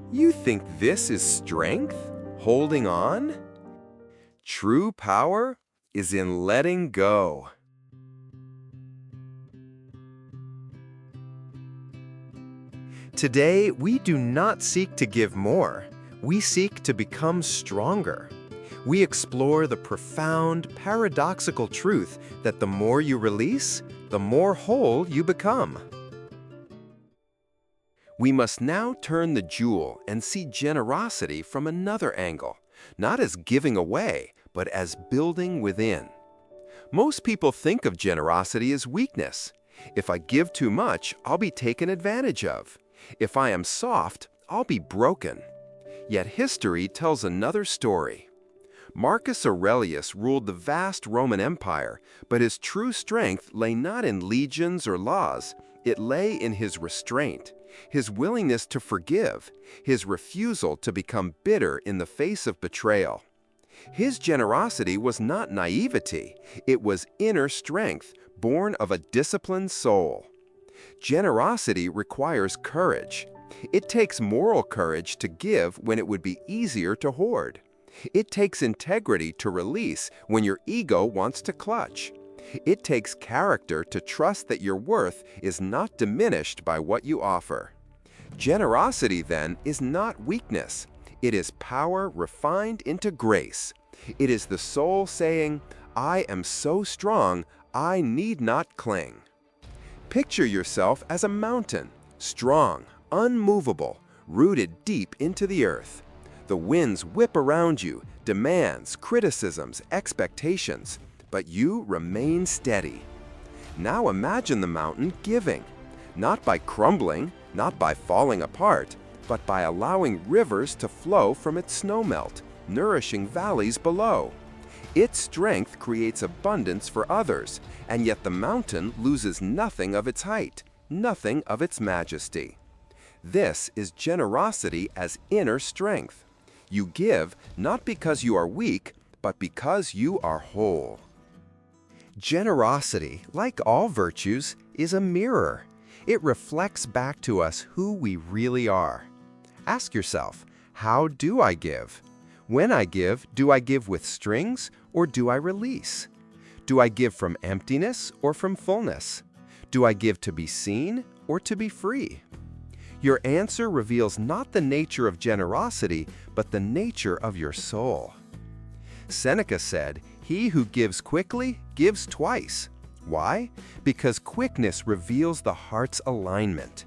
You think this is strength? Holding on? True power is in letting go. Today, we do not seek to give more. We seek to become stronger. We explore the profound, paradoxical truth that the more you release, the more whole you become. We must now turn the jewel and see generosity from another angle, not as giving away, but as building within. Most people think of generosity as weakness. If I give too much, I'll be taken advantage of. If I am soft, I'll be broken. Yet history tells another story. Marcus Aurelius ruled the vast Roman Empire, but his true strength lay not in legions or laws. It lay in his restraint, his willingness to forgive, his refusal to become bitter in the face of betrayal. His generosity was not naivety, it was inner strength, born of a disciplined soul. Generosity requires courage. It takes moral courage to give when it would be easier to hoard. It takes integrity to release when your ego wants to clutch. It takes character to trust that your worth is not diminished by what you offer. Generosity, then, is not weakness. It is power refined into grace. It is the soul saying, "I am so strong, I need not cling." Picture yourself as a mountain, strong, unmovable, rooted deep into the earth. The winds whip around you, demands, criticisms, expectations, but you remain steady. Now imagine the mountain giving, not by crumbling, not by falling apart, but by allowing rivers to flow from its snowmelt, nourishing valleys below. Its strength creates abundance for others, and yet the mountain loses nothing of its height, nothing of its majesty. This is generosity as inner strength. You give not because you are weak, but because you are whole. Generosity, like all virtues, is a mirror. It reflects back to us who we really are. Ask yourself, how do I give? When I give, do I give with strings or do I release? Do I give from emptiness or from fullness? Do I give to be seen or to be free? Your answer reveals not the nature of generosity, but the nature of your soul. Seneca said, "He who gives quickly gives twice." Why? Because quickness reveals the heart's alignment.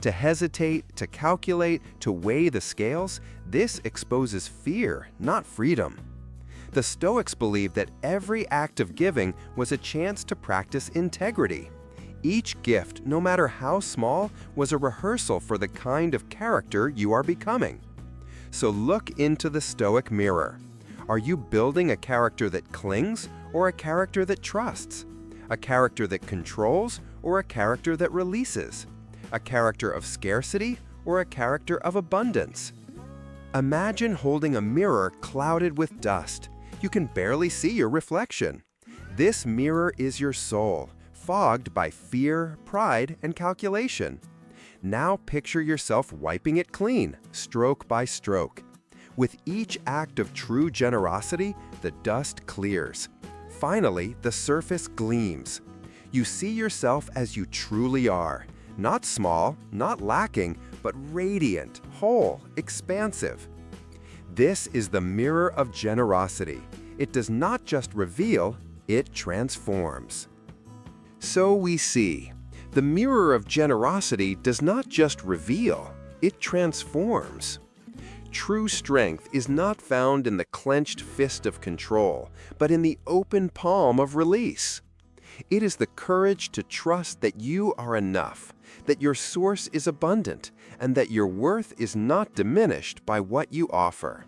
To hesitate, to calculate, to weigh the scales, this exposes fear, not freedom. The Stoics believed that every act of giving was a chance to practice integrity. Each gift, no matter how small, was a rehearsal for the kind of character you are becoming. So look into the Stoic mirror. Are you building a character that clings or a character that trusts? A character that controls or a character that releases? A character of scarcity or a character of abundance? Imagine holding a mirror clouded with dust. You can barely see your reflection. This mirror is your soul, fogged by fear, pride, and calculation. Now picture yourself wiping it clean, stroke by stroke. With each act of true generosity, the dust clears. Finally, the surface gleams. You see yourself as you truly are, not small, not lacking, but radiant, whole, expansive. This is the mirror of generosity. It does not just reveal, it transforms. So we see, the mirror of generosity does not just reveal, it transforms. True strength is not found in the clenched fist of control, but in the open palm of release. It is the courage to trust that you are enough, that your source is abundant, and that your worth is not diminished by what you offer.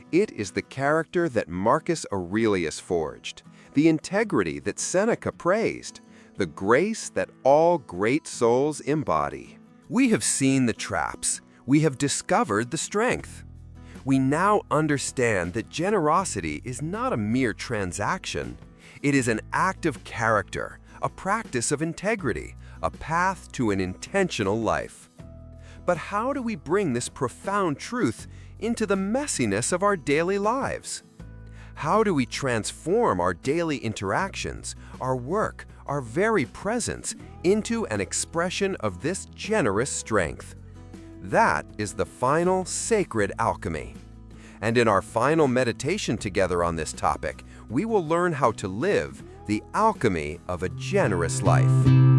It is the character that Marcus Aurelius forged, the integrity that Seneca praised, the grace that all great souls embody. We have seen the traps. We have discovered the strength. We now understand that generosity is not a mere transaction. It is an act of character, a practice of integrity, a path to an intentional life. But how do we bring this profound truth into the messiness of our daily lives? How do we transform our daily interactions, our work, our very presence into an expression of this generous strength? That is the final sacred alchemy. And in our final meditation together on this topic, we will learn how to live the alchemy of a generous life.